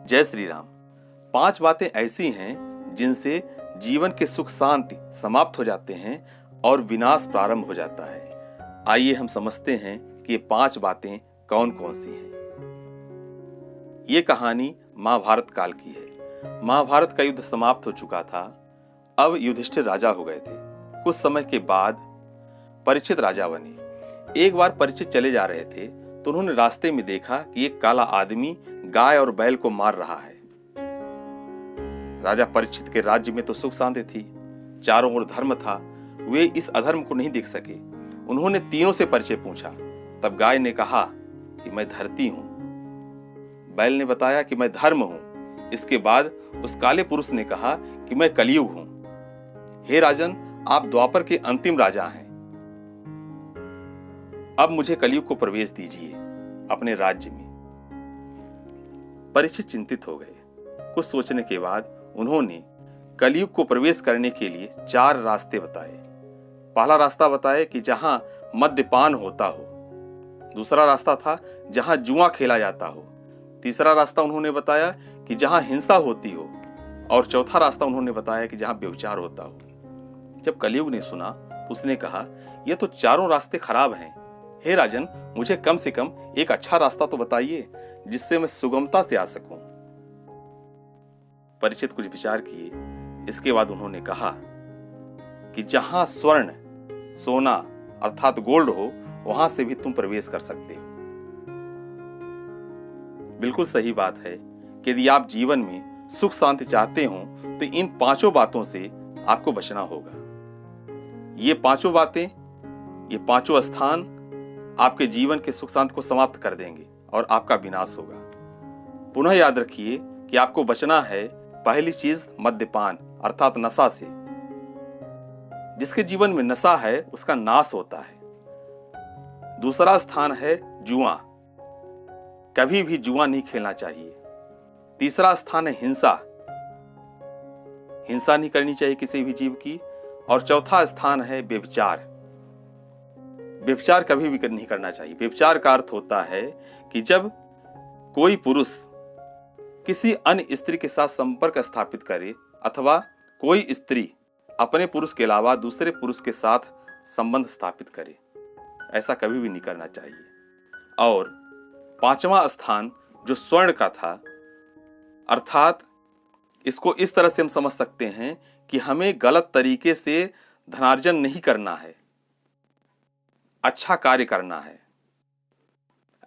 जय श्री राम। 5 बातें ऐसी हैं जिनसे जीवन के सुख शांति समाप्त हो जाते हैं और विनाश प्रारंभ हो जाता है। आइए हम समझते हैं कि ये 5 बातें कौन कौन सी हैं। ये कहानी महाभारत काल की है। महाभारत का युद्ध समाप्त हो चुका था। अब युधिष्ठिर राजा हो गए थे। कुछ समय के बाद परीक्षित राजा बने। एक बार परीक्षित चले जा रहे थे तो उन्होंने रास्ते में देखा कि एक काला आदमी गाय और बैल को मार रहा है। राजा परीक्षित के राज्य में तो सुख शांति थी, चारों ओर धर्म था। वे इस अधर्म को नहीं देख सके। उन्होंने तीनों से परिचय पूछा। तब गाय ने कहा कि मैं धरती हूं। बैल ने बताया कि मैं धर्म हूं। इसके बाद उस काले पुरुष ने कहा कि मैं कलयुग हूं। हे राजन, आप द्वापर के अंतिम राजा हैं। अब मुझे कलयुग को प्रवेश दीजिए अपने राज्य में। परीक्षित चिंतित हो गए। कुछ सोचने के बाद उन्होंने कलयुग को प्रवेश करने के लिए 4 रास्ते बताए। पहला रास्ता बताया कि जहां मद्यपान होता हो। दूसरा रास्ता था जहां जुआ खेला जाता हो। तीसरा रास्ता उन्होंने बताया कि जहां हिंसा होती हो। और चौथा रास्ता उन्होंने बताया कि जहां व्यभिचार होता हो। जब कलयुग ने सुना तो उसने कहा, यह तो चारों रास्ते खराब हैं। हे राजन, मुझे कम से कम एक अच्छा रास्ता तो बताइए जिससे मैं सुगमता से आ सकूं। परीक्षित कुछ विचार किए। इसके बाद उन्होंने कहा कि जहां स्वर्ण सोना अर्थात गोल्ड हो वहां से भी तुम प्रवेश कर सकते हो। बिल्कुल सही बात है कि यदि आप जीवन में सुख शांति चाहते हो तो इन 5 बातों से आपको बचना होगा। ये 5 बातें, ये 5 स्थान आपके जीवन के सुख शांति को समाप्त कर देंगे और आपका विनाश होगा। पुनः याद रखिए कि आपको बचना है। पहली चीज मद्यपान अर्थात नशा से। जिसके जीवन में नशा है उसका नाश होता है। दूसरा स्थान है जुआ। कभी भी जुआ नहीं खेलना चाहिए। तीसरा स्थान है हिंसा। हिंसा नहीं करनी चाहिए किसी भी जीव की। और चौथा स्थान है व्यभिचार। व्यभिचार कभी भी नहीं करना चाहिए। व्यभिचार का अर्थ होता है कि जब कोई पुरुष किसी अन्य स्त्री के साथ संपर्क स्थापित करे अथवा कोई स्त्री अपने पुरुष के अलावा दूसरे पुरुष के साथ संबंध स्थापित करे, ऐसा कभी भी नहीं करना चाहिए। और 5वां स्थान जो स्वर्ण का था, अर्थात इसको इस तरह से हम समझ सकते हैं कि हमें गलत तरीके से धनार्जन नहीं करना है, अच्छा कार्य करना है।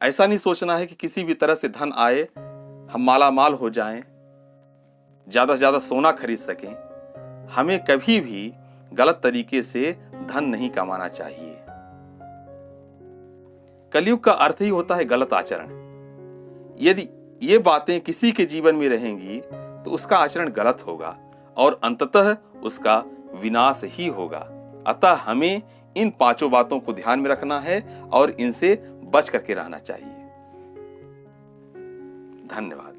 ऐसा नहीं सोचना है कि किसी भी तरह से धन आए, हम मालामाल हो जाएं, ज्यादा से ज्यादा सोना खरीद सकें। हमें कभी भी गलत तरीके से धन नहीं कमाना चाहिए। कलयुग का अर्थ ही होता है गलत आचरण। यदि ये बातें किसी के जीवन में रहेंगी तो उसका आचरण गलत होगा और अंततः उसका विनाश ही होगा। अतः हमें इन 5 बातों को ध्यान में रखना है और इनसे बच करके रहना चाहिए। धन्यवाद।